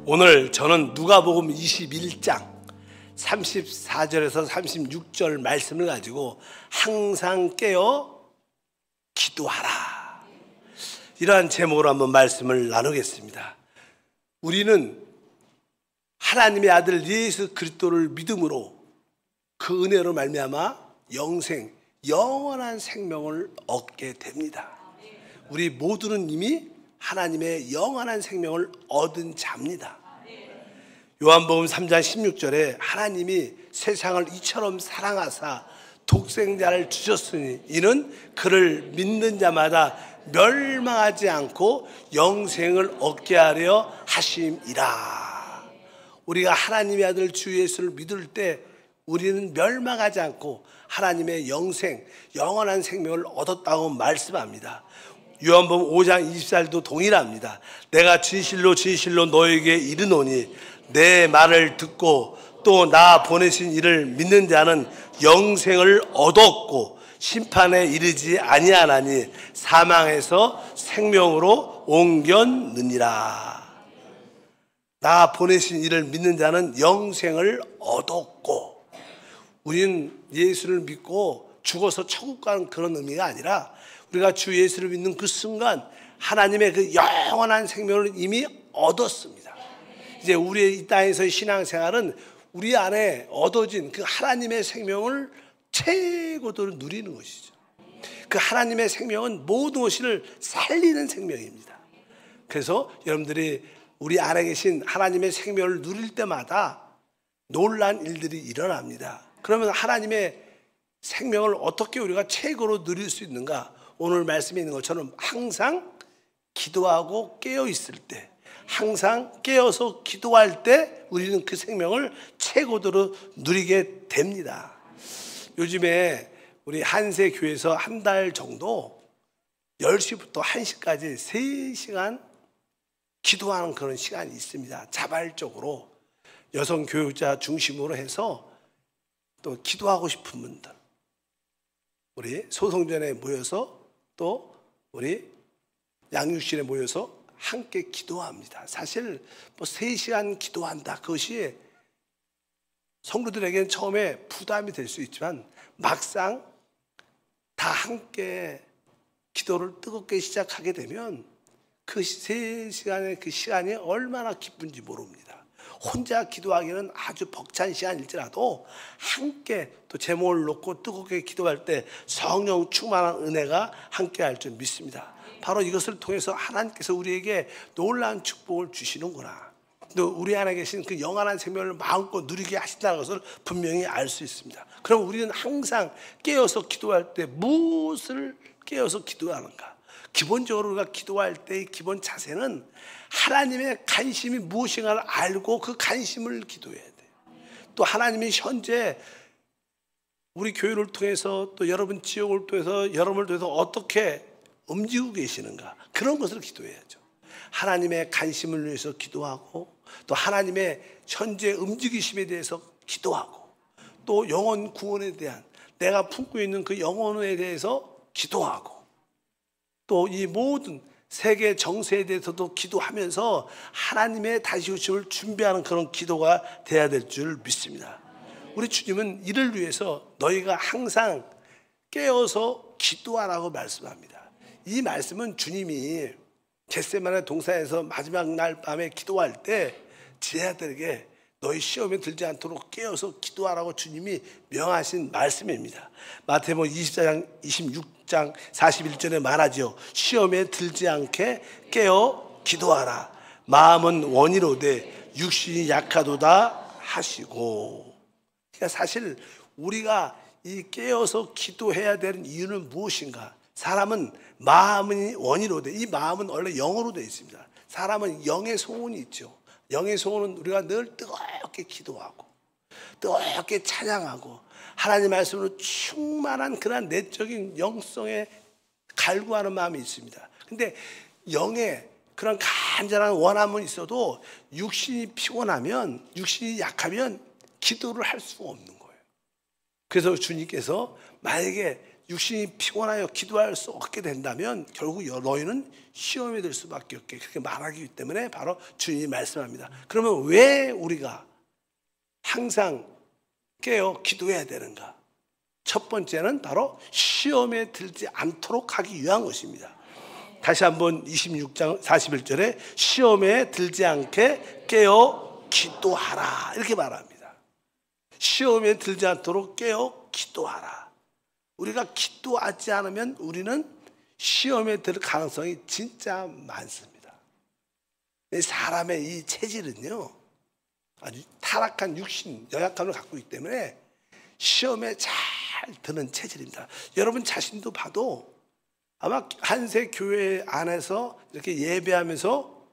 오늘 저는 누가복음 21장 34절에서 36절 말씀을 가지고 항상 깨어 기도하라, 이러한 제목으로 한번 말씀을 나누겠습니다. 우리는 하나님의 아들 예수 그리스도를 믿음으로 그 은혜로 말미암아 영원한 생명을 얻게 됩니다. 우리 모두는 이미 하나님의 영원한 생명을 얻은 자입니다. 요한복음 3장 16절에 하나님이 세상을 이처럼 사랑하사 독생자를 주셨으니 이는 그를 믿는 자마다 멸망하지 않고 영생을 얻게 하려 하심이라. 우리가 하나님의 아들 주 예수를 믿을 때 우리는 멸망하지 않고 하나님의 영원한 생명을 얻었다고 말씀합니다. 요한복음 5장 24절도 동일합니다. 내가 진실로 너에게 이르노니 내 말을 듣고 또 나 보내신 이를 믿는 자는 영생을 얻었고 심판에 이르지 아니하나니 사망에서 생명으로 옮겼느니라. 나 보내신 이를 믿는 자는 영생을 얻었고, 우리는 예수를 믿고 죽어서 천국 가는 그런 의미가 아니라 우리가 주 예수를 믿는 그 순간 하나님의 그 영원한 생명을 이미 얻었습니다. 이제 우리의 이 땅에서의 신앙생활은 우리 안에 얻어진 그 하나님의 생명을 최고도로 누리는 것이죠. 그 하나님의 생명은 모든 것을 살리는 생명입니다. 그래서 여러분들이 우리 안에 계신 하나님의 생명을 누릴 때마다 놀란 일들이 일어납니다. 그러면 하나님의 생명을 어떻게 우리가 최고로 누릴 수 있는가? 오늘 말씀에 있는 것처럼 항상 기도하고 깨어 있을 때, 항상 깨어서 기도할 때 우리는 그 생명을 최고도로 누리게 됩니다. 요즘에 우리 한세 교회에서 한 달 정도 10시부터 1시까지 3시간 기도하는 그런 시간이 있습니다. 자발적으로 여성 교육자 중심으로 해서 또 기도하고 싶은 분들, 우리 소성전에 모여서 또 우리 양육실에 모여서 함께 기도합니다. 사실 뭐 3시간 기도한다, 그것이 성도들에게는 처음에 부담이 될 수 있지만 막상 다 함께 기도를 뜨겁게 시작하게 되면 그 3시간의 그 시간이 얼마나 기쁜지 모릅니다. 혼자 기도하기는 아주 벅찬 시간일지라도 함께 또 제목을 놓고 뜨겁게 기도할 때 성령 충만한 은혜가 함께 할 줄 믿습니다. 바로 이것을 통해서 하나님께서 우리에게 놀라운 축복을 주시는구나, 또 우리 안에 계신 그 영원한 생명을 마음껏 누리게 하신다는 것을 분명히 알 수 있습니다. 그럼 우리는 항상 깨어서 기도할 때 무엇을 깨어서 기도하는가? 기본적으로 우리가 기도할 때의 기본 자세는 하나님의 관심이 무엇인가를 알고 그 관심을 기도해야 돼요. 또 하나님이 현재 우리 교회를 통해서 또 여러분 지역을 통해서 여러분을 통해서 어떻게 움직이고 계시는가, 그런 것을 기도해야죠. 하나님의 관심을 위해서 기도하고 또 하나님의 현재 움직이심에 대해서 기도하고 또 영혼 구원에 대한 내가 품고 있는 그 영혼에 대해서 기도하고 또 이 모든 세계 정세에 대해서도 기도하면서 하나님의 다시 오심을 준비하는 그런 기도가 돼야 될 줄 믿습니다. 우리 주님은 이를 위해서 너희가 항상 깨어서 기도하라고 말씀합니다. 이 말씀은 주님이 겟세마네 동산에서 마지막 날 밤에 기도할 때 제자들에게 너희 시험에 들지 않도록 깨어서 기도하라고 주님이 명하신 말씀입니다. 마태복음 26장 41절에 말하죠. 시험에 들지 않게 깨어 기도하라. 마음은 원이로되 육신이 약하도다 하시고. 그러니까 사실 우리가 이 깨어서 기도해야 되는 이유는 무엇인가? 사람은 마음이 원이로되, 이 마음은 원래 영어로 되어 있습니다. 사람은 영의 소원이 있죠. 영의 소원은 우리가 늘 뜨겁게 기도하고 뜨겁게 찬양하고 하나님 말씀으로 충만한 그런 내적인 영성에 갈구하는 마음이 있습니다. 근데 영의 그런 간절한 원함은 있어도 육신이 피곤하면, 육신이 약하면 기도를 할 수가 없는 거예요. 그래서 주님께서 만약에 육신이 피곤하여 기도할 수 없게 된다면 결국 너희는 시험에 들 수밖에 없게 그렇게 말하기 때문에 바로 주님이 말씀합니다. 그러면 왜 우리가 항상 깨어 기도해야 되는가? 첫 번째는 바로 시험에 들지 않도록 하기 위한 것입니다. 다시 한번 26장 41절에 시험에 들지 않게 깨어 기도하라 이렇게 말합니다. 시험에 들지 않도록 깨어 기도하라. 우리가 기도하지 않으면 우리는 시험에 들 가능성이 진짜 많습니다. 사람의 이 체질은요 아주 타락한 육신, 연약함을 갖고 있기 때문에 시험에 잘 드는 체질입니다. 여러분 자신도 봐도 아마 한세 교회 안에서 이렇게 예배하면서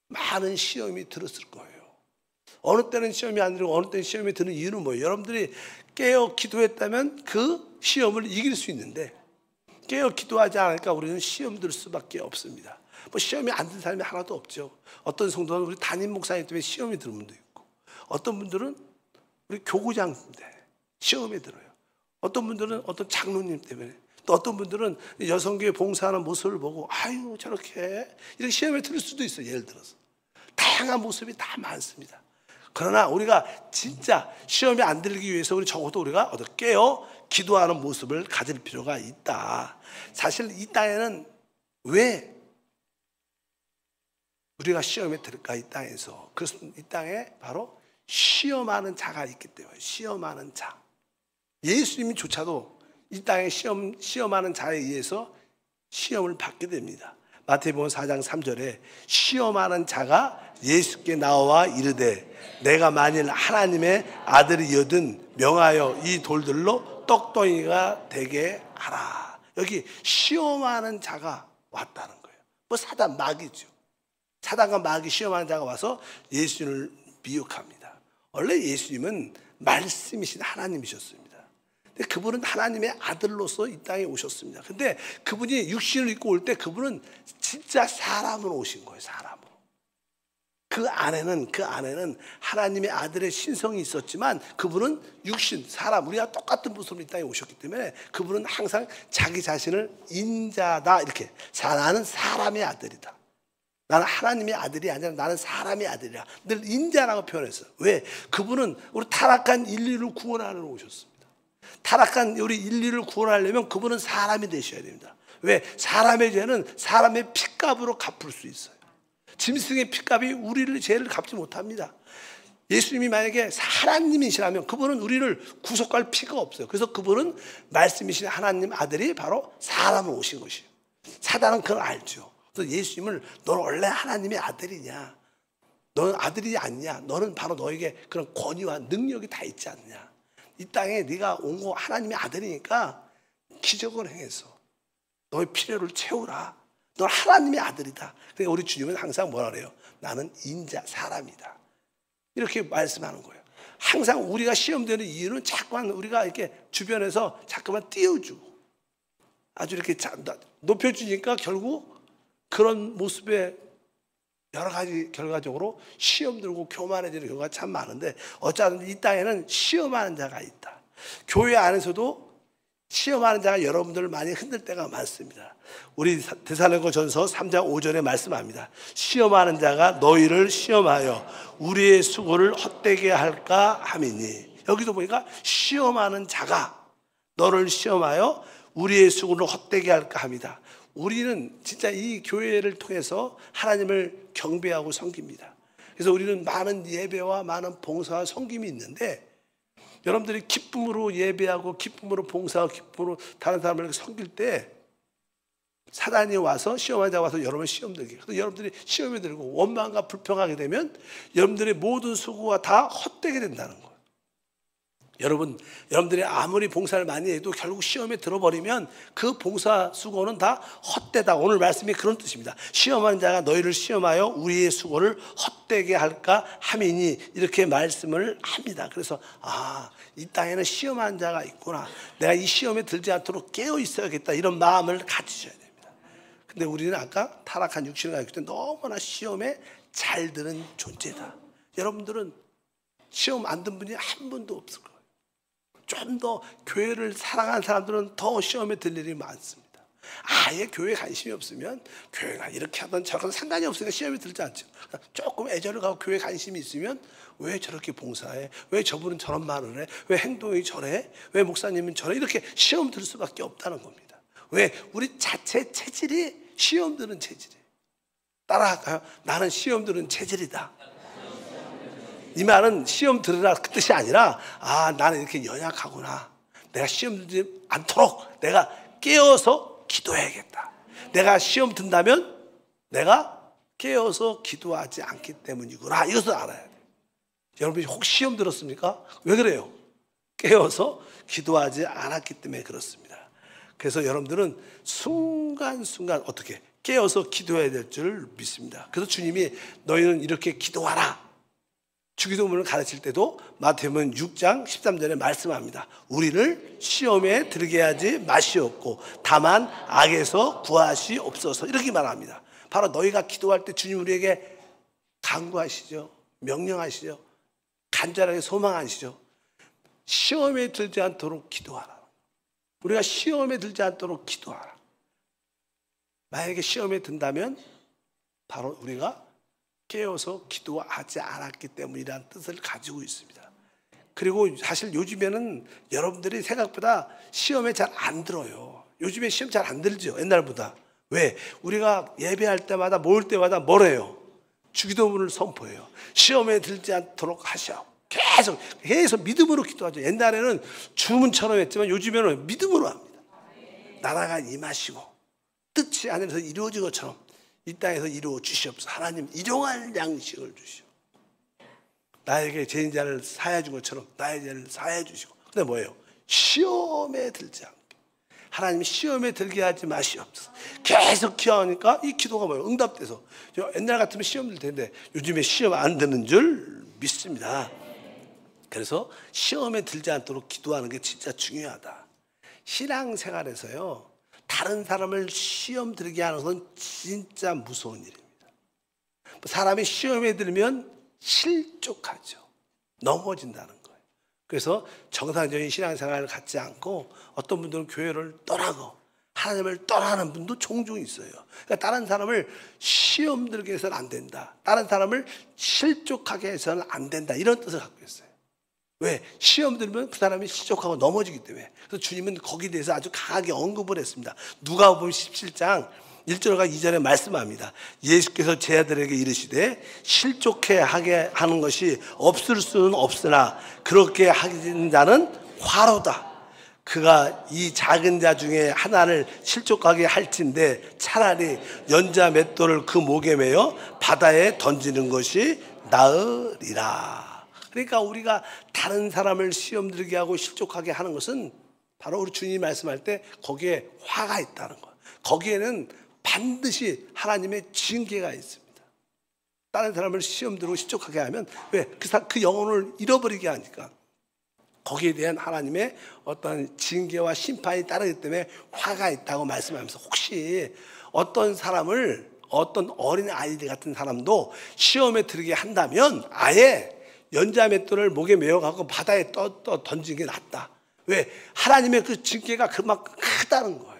많은 시험이 들었을 거예요. 어느 때는 시험이 안 들고 어느 때는 시험이 드는 이유는 뭐예요? 여러분들이 깨어 기도했다면 그 시험을 이길 수 있는데 깨어 기도하지 않으니까 우리는 시험 들 수밖에 없습니다. 뭐 시험이 안 든 사람이 하나도 없죠. 어떤 성도는 우리 담임 목사님 때문에 시험이 드는 분도 있고 어떤 분들은 우리 교구장 때문에 시험에 들어요. 어떤 분들은 어떤 장로님 때문에 또 어떤 분들은 여성교회 봉사하는 모습을 보고 아유 저렇게 이렇게 시험에 들을 수도 있어요. 예를 들어서 다양한 모습이 다 많습니다. 그러나 우리가 진짜 시험에 안 들기 위해서 우리 적어도 우리가 깨어 기도하는 모습을 가질 필요가 있다. 사실 이 땅에는 왜 우리가 시험에 들을까? 이 땅에서 그래서 이 땅에 바로 시험하는 자가 있기 때문에 시험하는 자 예수님조차도 이 땅에 시험하는 자에 의해서 시험을 받게 됩니다. 마태복음 4장 3절에 시험하는 자가 예수께 나와 이르되 내가 만일 하나님의 아들이여든 명하여 이 돌들로 떡덩이가 되게 하라. 여기 시험하는 자가 왔다는 거예요. 뭐 사단 마귀죠. 사단과 마귀 시험하는 자가 와서 예수님을 미혹합니다. 원래 예수님은 말씀이신 하나님이셨습니다. 근데 그분은 하나님의 아들로서 이 땅에 오셨습니다. 근데 그분이 육신을 입고 올 때 그분은 진짜 사람으로 오신 거예요. 사람으로. 그 안에는 하나님의 아들의 신성이 있었지만 그분은 육신, 사람, 우리가 똑같은 모습으로 이 땅에 오셨기 때문에 그분은 항상 자기 자신을 인자다 이렇게 나는 사람의 아들이다. 나는 하나님의 아들이 아니라 나는 사람의 아들이라 늘 인자라고 표현했어요. 왜? 그분은 우리 타락한 인류를 구원하러 오셨습니다. 타락한 우리 인류를 구원하려면 그분은 사람이 되셔야 됩니다. 왜? 사람의 죄는 사람의 핏값으로 갚을 수 있어요. 짐승의 핏값이 우리를 죄를 갚지 못합니다. 예수님이 만약에 하나님이시라면 그분은 우리를 구속할 피가 없어요. 그래서 그분은 말씀이신 하나님 아들이 바로 사람으로 오신 것이에요. 사단은 그걸 알죠. 그래서 예수님을 너는 원래 하나님의 아들이냐? 너는 아들이 아니냐? 너는 바로 너에게 그런 권위와 능력이 다 있지 않느냐? 이 땅에 네가 온 거 하나님의 아들이니까 기적을 행해서 너의 필요를 채우라. 넌 하나님의 아들이다. 그러니까 우리 주님은 항상 뭐라 그래요? 나는 인자, 사람이다. 이렇게 말씀하는 거예요. 항상 우리가 시험되는 이유는 자꾸만 우리가 이렇게 주변에서 자꾸만 띄워주고 아주 이렇게 높여주니까 결국 그런 모습에 여러 가지 결과적으로 시험 들고 교만해지는 경우가 참 많은데 어쩌든 이 땅에는 시험하는 자가 있다. 교회 안에서도 시험하는 자가 여러분들을 많이 흔들 때가 많습니다. 우리 데살로니가전서 3장 5절에 말씀합니다. 시험하는 자가 너희를 시험하여 우리의 수고를 헛되게 할까 함이니. 여기도 보니까 시험하는 자가 너를 시험하여 우리의 수고를 헛되게 할까 합니다. 우리는 진짜 이 교회를 통해서 하나님을 경배하고 섬깁니다. 그래서 우리는 많은 예배와 많은 봉사와 섬김이 있는데 여러분들이 기쁨으로 예배하고 기쁨으로 봉사하고 기쁨으로 다른 사람을 섬길 때 사단이 와서 시험하는 자가 와서 여러분을 시험 들게. 그래서 여러분들이 시험에 들고 원망과 불평하게 되면 여러분들의 모든 수고가 다 헛되게 된다는 거예요. 여러분들이 아무리 봉사를 많이 해도 결국 시험에 들어버리면 그 봉사 수고는 다 헛되다. 오늘 말씀이 그런 뜻입니다. 시험하는 자가 너희를 시험하여 우리의 수고를 헛되게 할까 함이니 이렇게 말씀을 합니다. 그래서 이 땅에는 시험하는 자가 있구나. 내가 이 시험에 들지 않도록 깨어 있어야겠다. 이런 마음을 가지셔야 됩니다. 근데 우리는 아까 타락한 육신을 가지고 있을 때 너무나 시험에 잘 드는 존재다. 여러분들은 시험 안 든 분이 한 분도 없을 거예요. 좀 더 교회를 사랑하는 사람들은 더 시험에 들 일이 많습니다. 아예 교회에 관심이 없으면 교회가 이렇게 하든 저렇게 상관이 없으니까 시험에 들지 않죠. 조금 애절을 가고 교회에 관심이 있으면 왜 저렇게 봉사해? 왜 저분은 저런 말을 해? 왜 행동이 저래? 왜 목사님은 저래? 이렇게 시험 들 수밖에 없다는 겁니다. 왜? 우리 자체 체질이 시험 드는 체질이에요. 따라할까요? 나는 시험 드는 체질이다. 이 말은 시험 들으라 그 뜻이 아니라 나는 이렇게 연약하구나. 내가 시험 들지 않도록 내가 깨어서 기도해야겠다. 내가 시험 든다면 내가 깨어서 기도하지 않기 때문이구나. 이것을 알아야 돼요. 여러분이 혹 시험 들었습니까? 왜 그래요? 깨어서 기도하지 않았기 때문에 그렇습니다. 그래서 여러분들은 순간순간 어떻게 깨어서 기도해야 될 줄 믿습니다. 그래서 주님이 너희는 이렇게 기도하라. 주기도문을 가르칠 때도 마태복음 6장 13절에 말씀합니다. 우리를 시험에 들게 하지 마시옵고 다만 악에서 구하시옵소서. 이렇게 말합니다. 바로 너희가 기도할 때 주님 우리에게 간구하시죠. 명령하시죠. 간절하게 소망하시죠. 시험에 들지 않도록 기도하라. 우리가 시험에 들지 않도록 기도하라. 만약에 시험에 든다면 바로 우리가 깨어서 기도하지 않았기 때문이라는 뜻을 가지고 있습니다. 그리고 사실 요즘에는 여러분들이 생각보다 시험에 잘 안 들어요. 요즘에 시험 잘 안 들죠. 옛날보다. 왜? 우리가 예배할 때마다 모을 때마다 뭘 해요? 주기도문을 선포해요. 시험에 들지 않도록 하셔. 계속 믿음으로 기도하죠. 옛날에는 주문처럼 했지만 요즘에는 믿음으로 합니다. 나라가 임하시고 뜻이 하늘에서 이루어진 것처럼 이 땅에서 이루어 주시옵소서. 하나님 일용할 양식을 주시오. 나에게 죄인자를 사해 준 것처럼 나의 죄를 사해 주시고. 근데 뭐예요? 시험에 들지 않게. 하나님 시험에 들게 하지 마시옵소서. 계속 기도하니까 이 기도가 뭐예요? 응답돼서. 옛날 같으면 시험 들 텐데 요즘에 시험 안 드는 줄 믿습니다. 그래서 시험에 들지 않도록 기도하는 게 진짜 중요하다. 신앙생활에서요, 다른 사람을 시험 들게 하는 것은 진짜 무서운 일입니다. 사람이 시험에 들면 실족하죠. 넘어진다는 거예요. 그래서 정상적인 신앙생활을 갖지 않고 어떤 분들은 교회를 떠나고 하나님을 떠나는 분도 종종 있어요. 그러니까 다른 사람을 시험 들게 해서는 안 된다. 다른 사람을 실족하게 해서는 안 된다. 이런 뜻을 갖고 있어요. 왜? 시험 들면 그 사람이 실족하고 넘어지기 때문에. 그래서 주님은 거기에 대해서 아주 강하게 언급을 했습니다. 누가복음 17장 1절과 2절에 말씀합니다. 예수께서 제 아들에게 이르시되 실족해 하게 하는 것이 없을 수는 없으나 그렇게 하는 자는 화로다. 그가 이 작은 자 중에 하나를 실족하게 할진대 차라리 연자 맷돌을 그 목에 매어 바다에 던지는 것이 나으리라. 그러니까 우리가 다른 사람을 시험 들게 하고 실족하게 하는 것은 바로 우리 주님이 말씀할 때 거기에 화가 있다는 거예요. 거기에는 반드시 하나님의 징계가 있습니다. 다른 사람을 시험 들고 실족하게 하면 왜? 그 영혼을 잃어버리게 하니까 거기에 대한 하나님의 어떤 징계와 심판이 따르기 때문에 화가 있다고 말씀하면서 혹시 어떤 사람을 어떤 어린 아이들 같은 사람도 시험에 들게 한다면 아예 연자맷돌을 목에 메어가고 바다에 던지는 게 낫다. 왜? 하나님의 그 징계가 그만큼 크다는 거예요.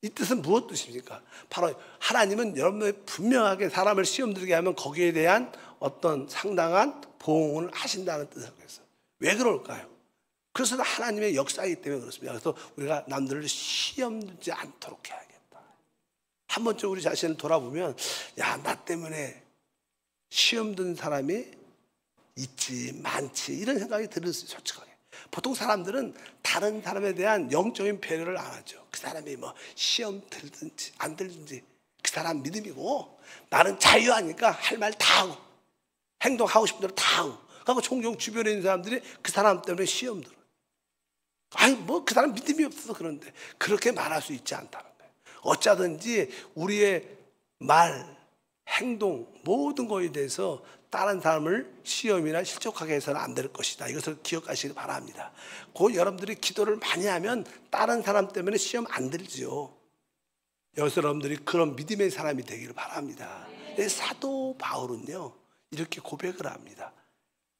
이 뜻은 무엇 뜻입니까? 바로 하나님은 여러분들 분명하게 사람을 시험 들게 하면 거기에 대한 어떤 상당한 보응을 하신다는 뜻을 갖고 있어요. 왜 그럴까요? 그것은 하나님의 역사이기 때문에 그렇습니다. 그래서 우리가 남들을 시험 들지 않도록 해야겠다. 한 번쯤 우리 자신을 돌아보면 나 때문에 시험 든 사람이 있지 많지 이런 생각이 들을 수 있어요. 솔직하게 보통 사람들은 다른 사람에 대한 영적인 배려를 안 하죠. 그 사람이 뭐 시험 들든지 안 들든지 그 사람 믿음이고 나는 자유하니까 할 말 다 하고 행동하고 싶은 대로 다 하고. 그러니까 종종 주변에 있는 사람들이 그 사람 때문에 시험 들어요. 아니 뭐 그 사람 믿음이 없어서 그런데 그렇게 말할 수 있지 않다는 거예요. 어쩌든지 우리의 말, 행동 모든 것에 대해서 다른 사람을 시험이나 실족하게 해서는 안 될 것이다. 이것을 기억하시기 바랍니다. 곧 여러분들이 기도를 많이 하면 다른 사람 때문에 시험 안 들지요. 여기서 여러분들이 그런 믿음의 사람이 되기를 바랍니다. 사도 바울은요 이렇게 고백을 합니다.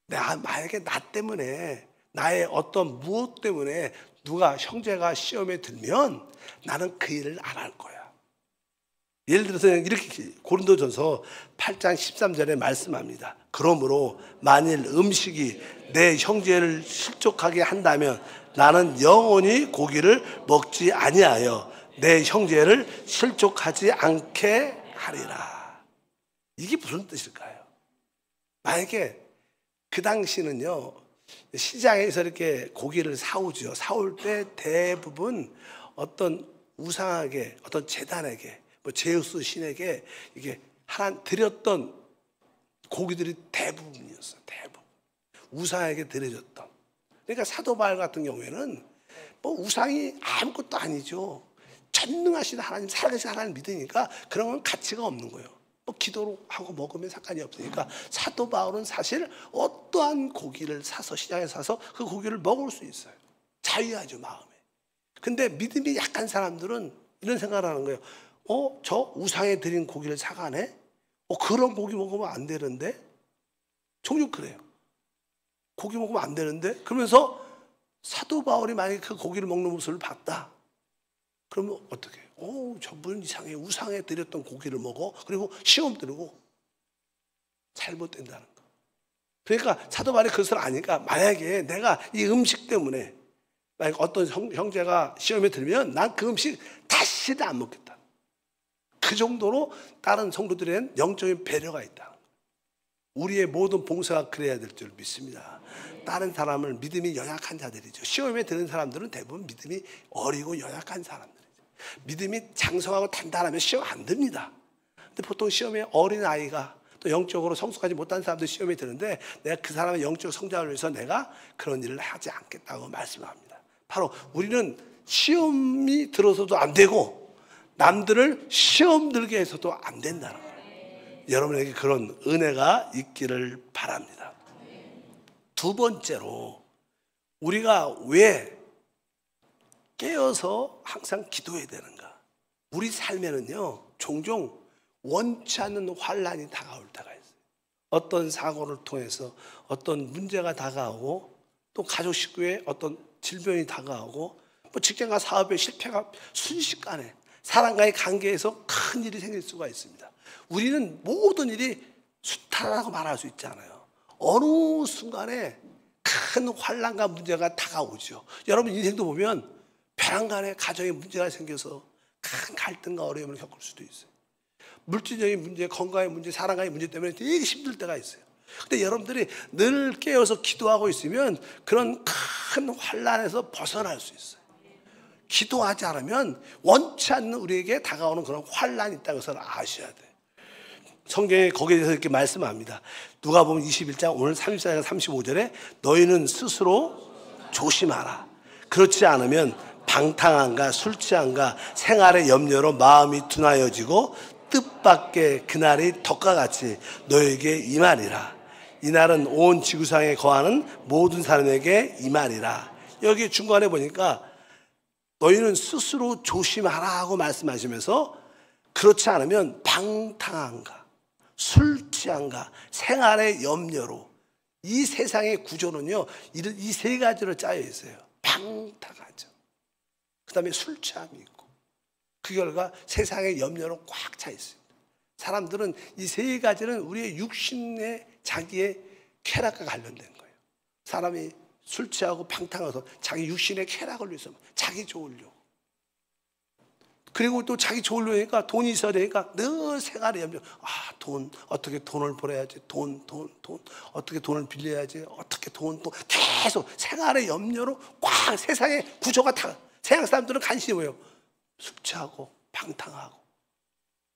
만약에 나 때문에 나의 어떤 무엇 때문에 누가 형제가 시험에 들면 나는 그 일을 안 할 거야. 예를 들어서 이렇게 고린도전서 8장 13절에 말씀합니다. 그러므로 만일 음식이 내 형제를 실족하게 한다면 나는 영원히 고기를 먹지 아니하여 내 형제를 실족하지 않게 하리라. 이게 무슨 뜻일까요? 만약에 그 당시는요, 시장에서 이렇게 고기를 사오죠. 사올 때 대부분 어떤 우상에게, 어떤 제단에게, 뭐 제우스 신에게 이게 하나 드렸던 고기들이 대부분이었어요. 대부분 우상에게 드려졌던. 그러니까 사도 바울 같은 경우에는 뭐 우상이 아무것도 아니죠. 전능하신 하나님, 살아계신 하나님 믿으니까 그런 건 가치가 없는 거예요. 뭐 기도로 하고 먹으면 상관이 없으니까. 사도 바울은 사실 어떠한 고기를 사서, 시장에서 사서 그 고기를 먹을 수 있어요. 자유하죠, 마음에. 근데 믿음이 약한 사람들은 이런 생각을 하는 거예요. 저 우상에 드린 고기를 사가네? 그런 고기 먹으면 안 되는데? 종종 그래요. 고기 먹으면 안 되는데? 그러면서 사도 바울이 만약에 그 고기를 먹는 모습을 봤다. 그러면 어떻게 해요? 저분 이상해. 우상에 드렸던 고기를 먹어. 그리고 시험 들고 잘못된다는 거. 그러니까 사도 바울이 그것을 아니까 만약에 내가 이 음식 때문에 만약 어떤 형제가 시험에 들면 난 그 음식 다시는 안 먹겠다. 그 정도로 다른 성도들에는 영적인 배려가 있다. 우리의 모든 봉사가 그래야 될 줄 믿습니다. 다른 사람을 믿음이 연약한 자들이죠. 시험에 드는 사람들은 대부분 믿음이 어리고 연약한 사람들이죠. 믿음이 장성하고 단단하면 시험 안 듭니다. 근데 보통 시험에 어린 아이가 또 영적으로 성숙하지 못한 사람들 시험에 드는데 내가 그 사람의 영적 성장을 위해서 내가 그런 일을 하지 않겠다고 말씀합니다. 바로 우리는 시험이 들어서도 안 되고 남들을 시험 들게 해서도 안 된다는 거예요. 여러분에게 그런 은혜가 있기를 바랍니다. 두 번째로 우리가 왜 깨어서 항상 기도해야 되는가? 우리 삶에는요 종종 원치 않는 환란이 다가올 때가 있어요. 어떤 사고를 통해서 어떤 문제가 다가오고 또 가족 식구에 어떤 질병이 다가오고 뭐 직장과 사업의 실패가 순식간에 사람과의 관계에서 큰 일이 생길 수가 있습니다. 우리는 모든 일이 수탈하라고 말할 수 있지 않아요. 어느 순간에 큰 환난과 문제가 다가오죠. 여러분 인생도 보면 벼랑간에 가정에 문제가 생겨서 큰 갈등과 어려움을 겪을 수도 있어요. 물질적인 문제, 건강의 문제, 사랑과의 문제 때문에 되게 힘들 때가 있어요. 근데 여러분들이 늘 깨어서 기도하고 있으면 그런 큰 환난에서 벗어날 수 있어요. 기도하지 않으면 원치 않는 우리에게 다가오는 그런 환난이 있다는 것을 아셔야 돼요. 성경에 거기에 대해서 이렇게 말씀합니다. 누가복음 21장 오늘 34장 35절에 너희는 스스로 조심하라. 그렇지 않으면 방탕함과 술 취함과 생활의 염려로 마음이 둔하여지고 뜻밖의 그날이 덕과 같이 너에게 임하리라. 이날은 온 지구상에 거하는 모든 사람에게 임하리라. 여기 중간에 보니까 너희는 스스로 조심하라 하고 말씀하시면서 그렇지 않으면 방탕함과 술 취함과 생활의 염려로 이 세상의 구조는요 이 세 가지로 짜여 있어요. 방탕하죠. 그 다음에 술 취함이 있고 그 결과 세상의 염려로 꽉 차 있습니다. 사람들은 이 세 가지는 우리의 육신의 자기의 쾌락과 관련된 거예요. 사람이 술 취하고 방탕해서 자기 육신의 쾌락을 위해서 자기 좋으려고 그리고 또 자기 좋으려니까 돈이 있어야 되니까 늘 생활의 염려. 돈 어떻게 돈을 벌어야지 돈 어떻게 돈을 빌려야지 어떻게 돈 계속 생활의 염려로 꽉 세상의 구조가 다 세상 사람들은 관심이 뭐예요? 술 취하고 방탕하고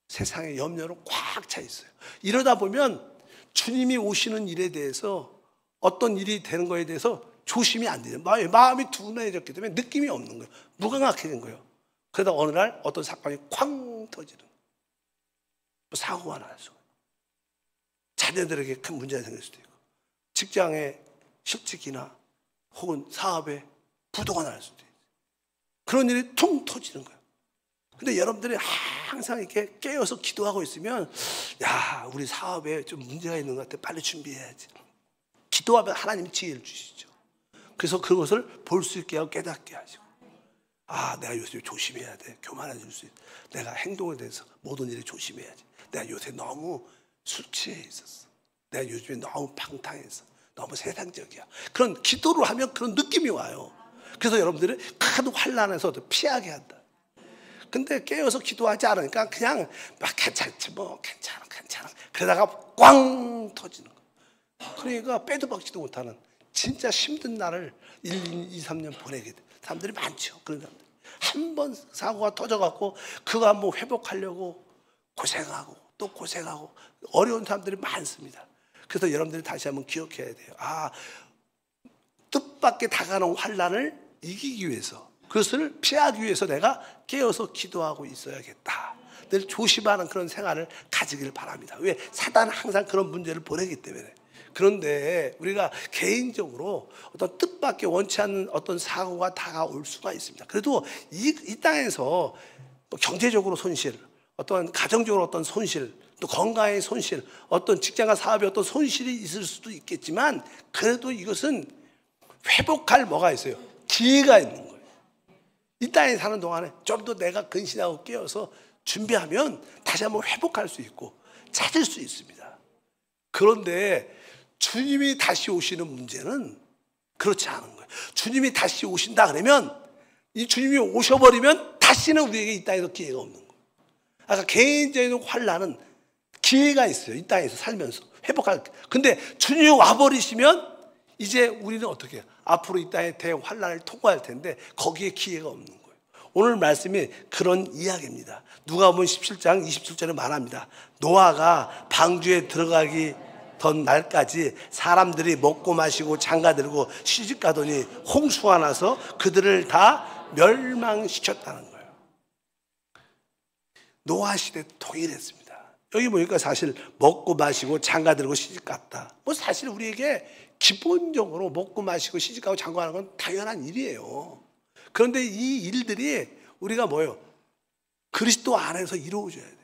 세상의 염려로 꽉 차 있어요. 이러다 보면 주님이 오시는 일에 대해서 어떤 일이 되는 거에 대해서 조심이 안 되죠. 마음이 둔해졌기 때문에 느낌이 없는 거예요. 무감각해진 거예요. 그러다 어느 날 어떤 사건이 쾅 터지는 거예요. 사고가 날 수가 있어요. 자녀들에게 큰 문제가 생길 수도 있고 직장의 실직이나 혹은 사업에 부도가 날 수도 있어요. 그런 일이 퉁 터지는 거예요. 근데 여러분들이 항상 이렇게 깨어서 기도하고 있으면 야 우리 사업에 좀 문제가 있는 것 같아. 빨리 준비해야지. 기도하면 하나님이 지혜를 주시죠. 그래서 그것을 볼 수 있게 하고 깨닫게 하시고, 아, 내가 요새 조심해야 돼. 교만해질 수 있다. 내가 행동에 대해서 모든 일에 조심해야지. 내가 요새 너무 술 취해 있었어. 내가 요즘에 너무 방탕했어. 너무 세상적이야. 그런 기도를 하면 그런 느낌이 와요. 그래서 여러분들이 큰 환난에서 피하게 한다. 근데 깨어서 기도하지 않으니까 그냥 막 괜찮지 뭐, 괜찮아 그러다가 꽝 터지는 거예요. 그러니까 빼도 박지도 못하는 진짜 힘든 날을 1, 2, 3년 보내게 돼. 사람들이 많죠. 그런 사람들. 한 번 사고가 터져갖고 그거 한번 회복하려고 고생하고 또 고생하고 어려운 사람들이 많습니다. 그래서 여러분들이 다시 한번 기억해야 돼요. 아, 뜻밖의 다가오는 환난을 이기기 위해서, 그것을 피하기 위해서 내가 깨어서 기도하고 있어야겠다. 늘 조심하는 그런 생활을 가지길 바랍니다. 왜? 사단은 항상 그런 문제를 보내기 때문에. 그런데 우리가 개인적으로 어떤 뜻밖의 원치 않는 어떤 사고가 다가올 수가 있습니다. 그래도 이 땅에서 경제적으로 손실, 어떤 가정적으로 어떤 손실, 또 건강의 손실, 어떤 직장과 사업의 어떤 손실이 있을 수도 있겠지만, 그래도 이것은 회복할 뭐가 있어요? 기회가 있는 거예요. 이 땅에 사는 동안에 좀 더 내가 근신하고 깨어서 준비하면 다시 한번 회복할 수 있고 찾을 수 있습니다. 그런데 주님이 다시 오시는 문제는 그렇지 않은 거예요. 주님이 다시 오신다 그러면, 이 주님이 오셔버리면 다시는 우리에게 이 땅에서 기회가 없는 거예요. 아까 개인적인 환난은 기회가 있어요. 이 땅에서 살면서 회복할. 근데 주님이 와버리시면 이제 우리는 어떻게 해요? 앞으로 이 땅의 대환난을 통과할 텐데 거기에 기회가 없는 거예요. 오늘 말씀이 그런 이야기입니다. 누가복음 17장 27절에 말합니다. 노아가 방주에 들어가기 던 날까지 사람들이 먹고 마시고 장가들고 시집가더니 홍수가 나서 그들을 다 멸망시켰다는 거예요. 노아 시대 동일했습니다. 여기 보니까 사실 먹고 마시고 장가들고 시집갔다. 뭐 사실 우리에게 기본적으로 먹고 마시고 시집가고 장가가는 건 당연한 일이에요. 그런데 이 일들이 우리가 뭐예요? 그리스도 안에서 이루어져야 돼요.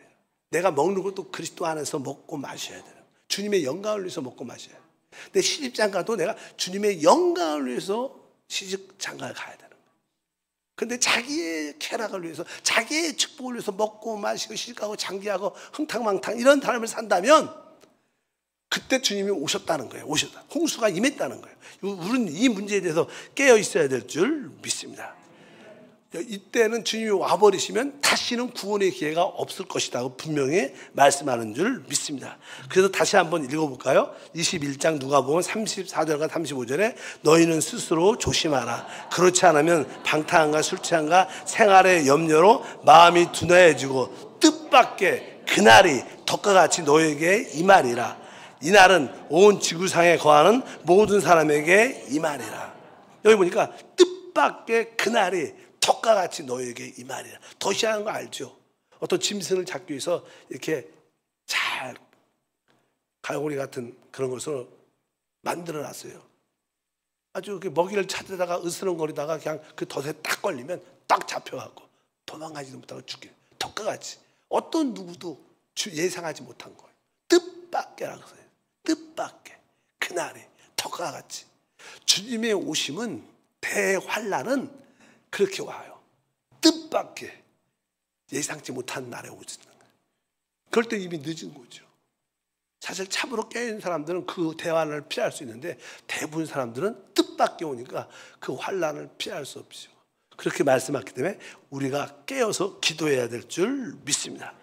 내가 먹는 것도 그리스도 안에서 먹고 마셔야 돼요. 주님의 영광을 위해서 먹고 마셔야 돼요. 내 시집장가도 내가 주님의 영광을 위해서 시집장가를 가야 되는 거예요. 근데 자기의 쾌락을 위해서, 자기의 축복을 위해서 먹고 마시고 시집가고 장기하고 흥탕망탕 이런 삶을 산다면 그때 주님이 오셨다는 거예요. 오셨다. 홍수가 임했다는 거예요. 우리는 이 문제에 대해서 깨어 있어야 될 줄 믿습니다. 이때는 주님이 와버리시면 다시는 구원의 기회가 없을 것이라고 분명히 말씀하는 줄 믿습니다. 그래서 다시 한번 읽어볼까요? 21장 누가복음 34절과 35절에 너희는 스스로 조심하라. 그렇지 않으면 방탕함과 술 취함과 생활의 염려로 마음이 둔해지고 뜻밖의 그날이 덕과 같이 너희에게 임하리라. 이날은 온 지구상에 거하는 모든 사람에게 임하리라. 여기 보니까 뜻밖의 그날이 덕과 같이 너에게 임하리라. 덫이라는 거 알죠? 어떤 짐승을 잡기 위해서 이렇게 잘 갈고리 같은 그런 것을 만들어 놨어요. 아주 먹이를 찾으다가 으스렁거리다가 그냥 그 덫에 딱 걸리면 딱 잡혀갖고 도망가지도 못하고 죽게. 덕과 같이 어떤 누구도 예상하지 못한 거예요. 뜻밖이라고 써요. 뜻밖의 그날이 덕과 같이. 주님의 오심은, 대환난은 그렇게 와요. 뜻밖의 예상치 못한 날에 오시는 거예요. 그럴 때 이미 늦은 거죠. 사실 참으로 깨어있는 사람들은 그 대환난을 피할 수 있는데 대부분 사람들은 뜻밖의 오니까 그 환난을 피할 수 없죠. 그렇게 말씀하기 때문에 우리가 깨어서 기도해야 될 줄 믿습니다.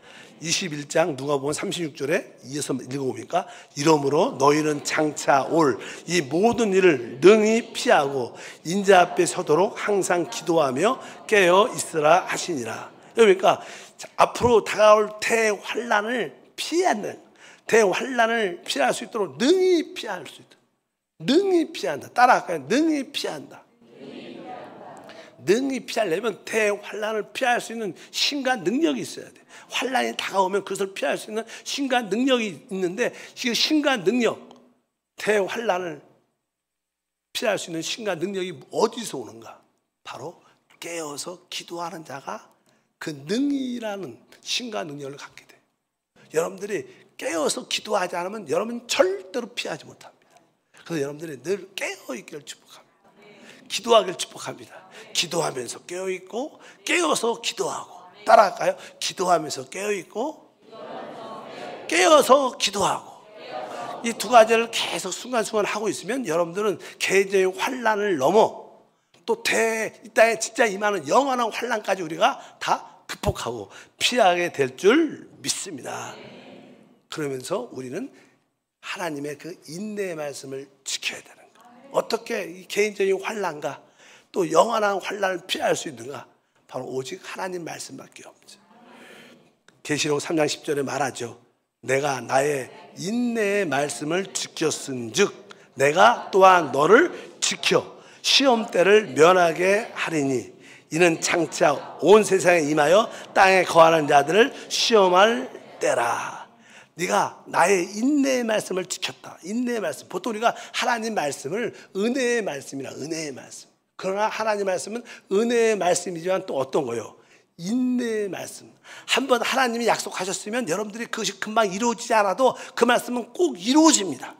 21장 누가복음 36절에 이어서 읽어보니까 이러므로 너희는 장차 올 이 모든 일을 능히 피하고 인자 앞에 서도록 항상 기도하며 깨어 있으라 하시니라. 그러니까 앞으로 다가올 대환난을 피하는, 대환난을 피할 수 있도록 능히 피할 수 있다. 능히 피한다. 따라할까요? 능히 피한다. 능히 피하려면 대환난을 피할 수 있는 신과 능력이 있어야 돼. 환난이 다가오면 그것을 피할 수 있는 신과 능력이 있는데, 그 신과 능력, 대환난을 피할 수 있는 신과 능력이 어디서 오는가? 바로 깨어서 기도하는 자가 그 능이라는 신과 능력을 갖게 돼요. 여러분들이 깨어서 기도하지 않으면 여러분 절대로 피하지 못합니다. 그래서 여러분들이 늘 깨어 있기를 축복합니다. 기도하기를 축복합니다. 기도하면서 깨어있고 깨어서 기도하고. 따라할까요? 기도하면서 깨어있고 깨어서 기도하고. 이 두 가지를 계속 순간순간 하고 있으면 여러분들은 개인적인 환난을 넘어 또 이 땅에 진짜 임하는 영원한 환난까지 우리가 다 극복하고 피하게 될 줄 믿습니다. 그러면서 우리는 하나님의 그 인내의 말씀을 지켜야 되는 거예요. 어떻게 이 개인적인 환난과 또 영원한 환난을 피할 수 있는가? 바로 오직 하나님 말씀밖에 없죠. 계시록 3장 10절에 말하죠. 내가 나의 인내의 말씀을 지켰은즉 내가 또한 너를 지켜 시험 때를 면하게 하리니 이는 장차 온 세상에 임하여 땅에 거하는 자들을 시험할 때라. 네가 나의 인내의 말씀을 지켰다. 인내의 말씀. 보통 우리가 하나님 말씀을 은혜의 말씀이라 은혜의 말씀. 그러나 하나님 말씀은 은혜의 말씀이지만 또 어떤 거요? 인내의 말씀. 한번 하나님이 약속하셨으면 여러분들이 그것이 금방 이루어지지 않아도 그 말씀은 꼭 이루어집니다.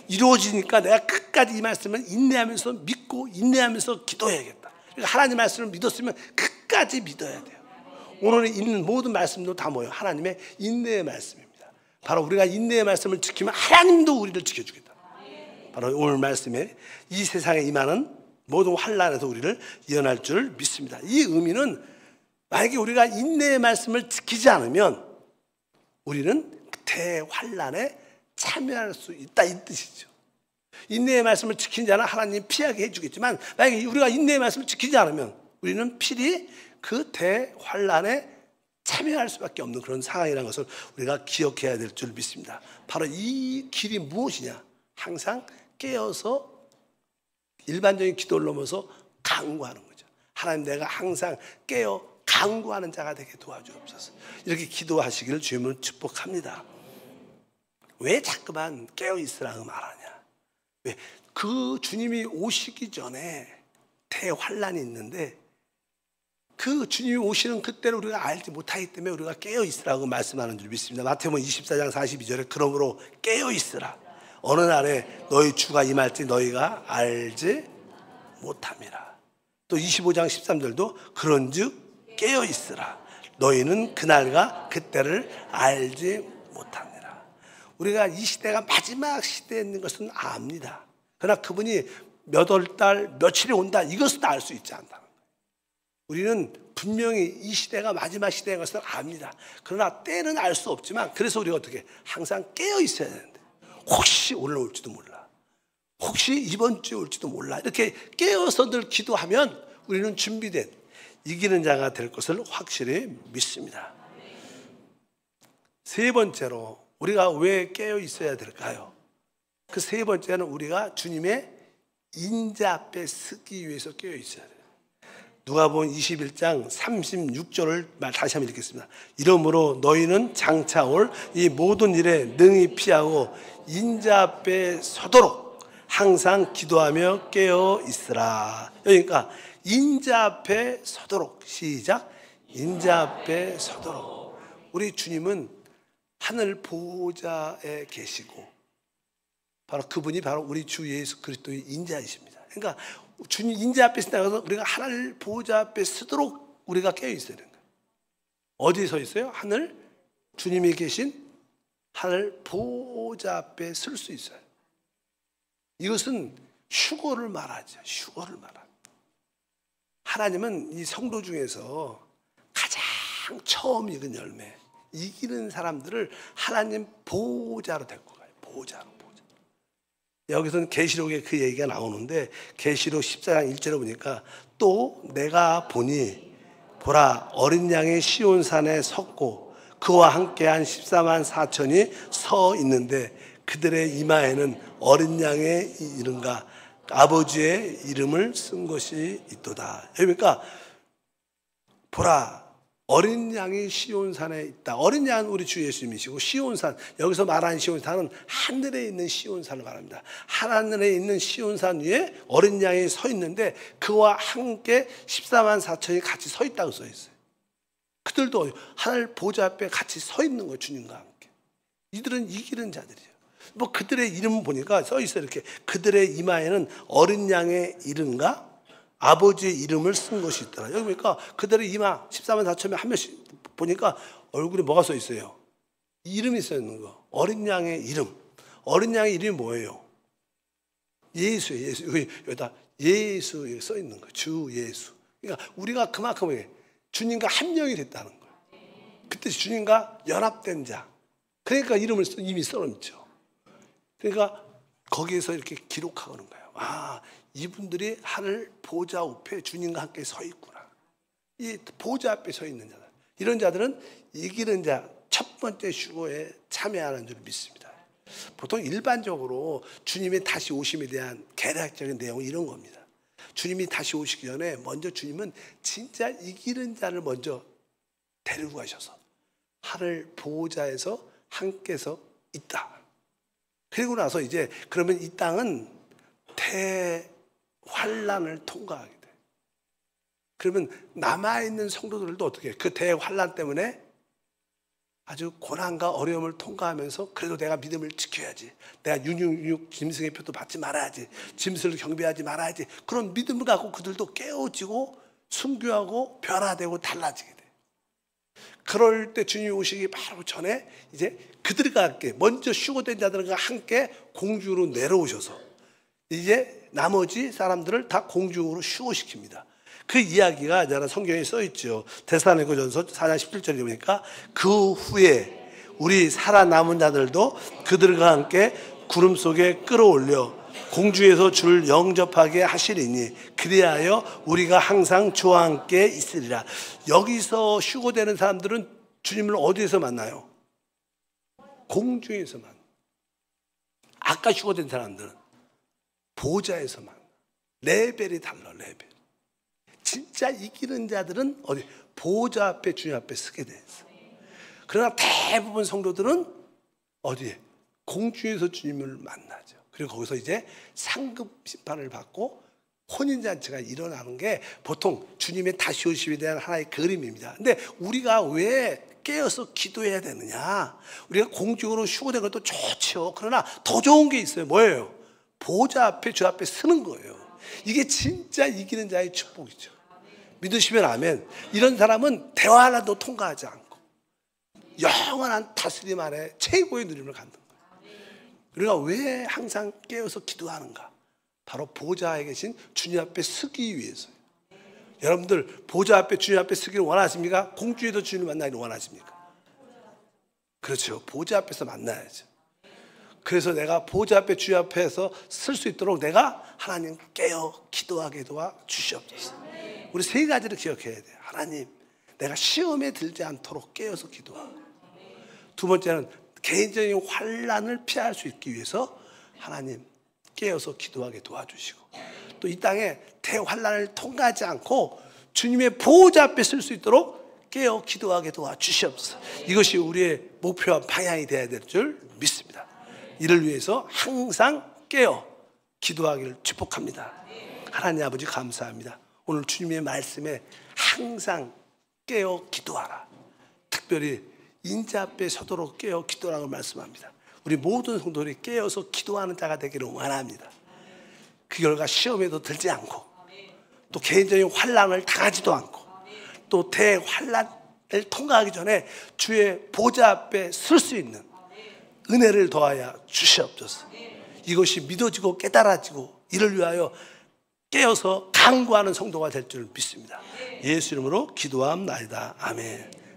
이루어지니까 내가 끝까지 이 말씀을 인내하면서 믿고 인내하면서 기도해야겠다. 그러니까 하나님 말씀을 믿었으면 끝까지 믿어야 돼요. 오늘 있는 모든 말씀도 다 뭐예요? 하나님의 인내의 말씀입니다. 바로 우리가 인내의 말씀을 지키면 하나님도 우리를 지켜주겠다. 바로 오늘 말씀에 이 세상에 임하는 모든 환난에서 우리를 이어날 줄 믿습니다. 이 의미는 만약에 우리가 인내의 말씀을 지키지 않으면 우리는 대환난에 참여할 수 있다 이 뜻이죠. 인내의 말씀을 지킨 자는 하나님 피하게 해주겠지만 만약에 우리가 인내의 말씀을 지키지 않으면 우리는 필히 그 대환난에 참여할 수밖에 없는 그런 상황이라는 것을 우리가 기억해야 될 줄 믿습니다. 바로 이 길이 무엇이냐? 항상 깨어서 일반적인 기도를 넘어서 간구하는 거죠. 하나님 내가 항상 깨어 간구하는 자가 되게 도와주옵소서. 이렇게 기도하시기를 주님은 축복합니다. 왜 자꾸만 깨어있으라고 말하냐? 왜? 그 주님이 오시기 전에 대환란이 있는데 그 주님이 오시는 그때를 우리가 알지 못하기 때문에 우리가 깨어있으라고 말씀하는 줄 믿습니다. 마태복음 24장 42절에 그러므로 깨어있으라. 어느 날에 너희 주가 임할지 너희가 알지 못함이라. 또 25장 13절도 그런즉 깨어있으라. 너희는 그날과 그때를 알지 못함이라. 우리가 이 시대가 마지막 시대에 있는 것은 압니다. 그러나 그분이 몇 월 달 며칠이 온다 이것은 알 수 있지 않다. 우리는 분명히 이 시대가 마지막 시대인 것을 압니다. 그러나 때는 알 수 없지만 그래서 우리가 어떻게 항상 깨어 있어야 되는데 혹시 오늘 올지도 몰라. 혹시 이번 주에 올지도 몰라. 이렇게 깨어서 늘 기도하면 우리는 준비된 이기는 자가 될 것을 확실히 믿습니다. 세 번째로 우리가 왜 깨어 있어야 될까요? 그 세 번째는 우리가 주님의 인자 앞에 서기 위해서 깨어 있어야 돼요. 누가복음 21장 36절을 다시 한번 읽겠습니다. 이러므로 너희는 장차 올 이 모든 일에 능히 피하고 인자 앞에 서도록 항상 기도하며 깨어 있으라. 그러니까 인자 앞에 서도록. 시작. 인자 앞에 서도록. 우리 주님은 하늘 보좌에 계시고 바로 그분이 바로 우리 주 예수 그리스도의 인자이십니다. 그러니까 주님 인자 앞에 서서 우리가 하늘 보좌 앞에 서도록 우리가 깨어 있어야 되는 거예요. 어디에 서 있어요? 하늘 주님이 계신 하늘 보좌 앞에 설 수 있어요. 이것은 휴거를 말하죠. 휴거를 말합니다. 하나님은 이 성도 중에서 가장 처음 익은 열매, 이기는 사람들을 하나님 보호자로 데리고 가요. 보호자로. 여기서는 계시록에 그 얘기가 나오는데 계시록 14장 1절에 보니까 또 내가 보니 보라 어린 양이 시온산에 섰고 그와 함께한 14만 4천이 서 있는데 그들의 이마에는 어린 양의 이름과 아버지의 이름을 쓴 것이 있도다. 그러니까 보라 어린 양이 시온산에 있다. 어린 양은 우리 주 예수님이시고 시온산, 여기서 말하는 시온산은 하늘에 있는 시온산을 말합니다. 하늘에 있는 시온산 위에 어린 양이 서 있는데 그와 함께 14만 4천이 같이 서 있다고 써 있어요. 그들도 하늘 보좌 앞에 같이 서 있는 거예요. 주님과 함께. 이들은 이기는 자들이에요. 뭐 그들의 이름 보니까 써 있어요. 이렇게 그들의 이마에는 어린 양의 이름과 아버지의 이름을 쓴 것이 있더라. 여기 보니까 그들의 이마 14만 4천 명 한 명씩 보니까 얼굴에 뭐가 써 있어요? 이름이 써 있는 거. 어린 양의 이름. 어린 양의 이름이 뭐예요? 예수예요. 예수. 여기다 예수 써 있는 거예요. 주 예수. 그러니까 우리가 그만큼 주님과 합령이 됐다는 거예요. 그때 주님과 연합된 자. 그러니까 이름을 이미 써놓죠. 그러니까 거기에서 이렇게 기록하는 거예요. 아, 이분들이 하늘 보좌 앞에 주님과 함께 서 있구나. 이 보좌 앞에 서 있는 자들. 이런 자들은 이기는 자 첫 번째 휴거에 참여하는 줄 믿습니다. 보통 일반적으로 주님의 다시 오심에 대한 개략적인 내용은 이런 겁니다. 주님이 다시 오시기 전에 먼저 주님은 진짜 이기는 자를 먼저 데리고 가셔서 하늘 보호자에서 함께서 있다. 그리고 나서 이제 그러면 이 땅은 대환란을 통과하게 돼. 그러면 남아있는 성도들도 어떻게 해? 그 대환란 때문에 아주 고난과 어려움을 통과하면서 그래도 내가 믿음을 지켜야지. 내가 윤육윤육 짐승의 표도 받지 말아야지. 짐승을 경배하지 말아야지. 그런 믿음을 갖고 그들도 깨어지고 순교하고 변화되고 달라지게 돼. 그럴 때 주님이 오시기 바로 전에 이제 그들과 함께 먼저 휴거된 자들과 함께 공중으로 내려오셔서 이제 나머지 사람들을 다 공중으로 휴거시킵니다. 그 이야기가 여러 성경에 써 있죠. 데살로니가전서 4장 17절에 보니까 그 후에 우리 살아남은 자들도 그들과 함께 구름 속에 끌어올려 공중에서 주를 영접하게 하시리니 그리하여 우리가 항상 주와 함께 있으리라. 여기서 휴거되는 사람들은 주님을 어디에서 만나요? 공중에서 만나요. 아까 휴거된 사람들은 보좌에서 만나요. 레벨이 달라. 레벨. 진짜 이기는 자들은 어디? 보좌 앞에 주님 앞에 서게 돼 있어. 그러나 대부분 성도들은 어디에? 공중에서 주님을 만나죠. 그리고 거기서 이제 상급 심판을 받고 혼인잔치가 일어나는 게 보통 주님의 다시 오심에 대한 하나의 그림입니다. 근데 우리가 왜 깨어서 기도해야 되느냐? 우리가 공중으로 휴거된 것도 좋죠. 그러나 더 좋은 게 있어요. 뭐예요? 보좌 앞에 주 앞에 서는 거예요. 이게 진짜 이기는 자의 축복이죠. 믿으시면 아멘. 이런 사람은 대환란도 통과하지 않고 영원한 다스림 안에 최고의 누림을 갖는 거예요. 우리가 왜 항상 깨어서 기도하는가? 바로 보좌에 계신 주님 앞에 서기 위해서요. 여러분들 보좌 앞에 주님 앞에 서기를 원하십니까? 공중에서 주님을 만나기를 원하십니까? 그렇죠. 보좌 앞에서 만나야죠. 그래서 내가 보좌 앞에 주님 앞에서 설 수 있도록 내가 하나님 깨어 기도하게 도와 주시옵소서. 우리 세 가지를 기억해야 돼요. 하나님, 내가 시험에 들지 않도록 깨어서 기도하고, 두 번째는 개인적인 환난을 피할 수 있기 위해서 하나님 깨어서 기도하게 도와주시고, 또 이 땅에 대환난을 통과하지 않고 주님의 보호자 앞에 설 수 있도록 깨어 기도하게 도와주시옵소서. 이것이 우리의 목표와 방향이 되어야 될 줄 믿습니다. 이를 위해서 항상 깨어 기도하기를 축복합니다. 하나님 아버지 감사합니다. 오늘 주님의 말씀에 항상 깨어 기도하라. 특별히 인자 앞에 서도록 깨어 기도라고 말씀합니다. 우리 모든 성도들이 깨어서 기도하는 자가 되기를 원합니다. 그 결과 시험에도 들지 않고 또 개인적인 환난을 당하지도 않고 또 대환난을 통과하기 전에 주의 보좌 앞에 설 수 있는 은혜를 더하여 주시옵소서. 이것이 믿어지고 깨달아지고 이를 위하여 깨어서 강구하는 성도가 될 줄 믿습니다. 예수 이름으로 기도함나이다. 아멘.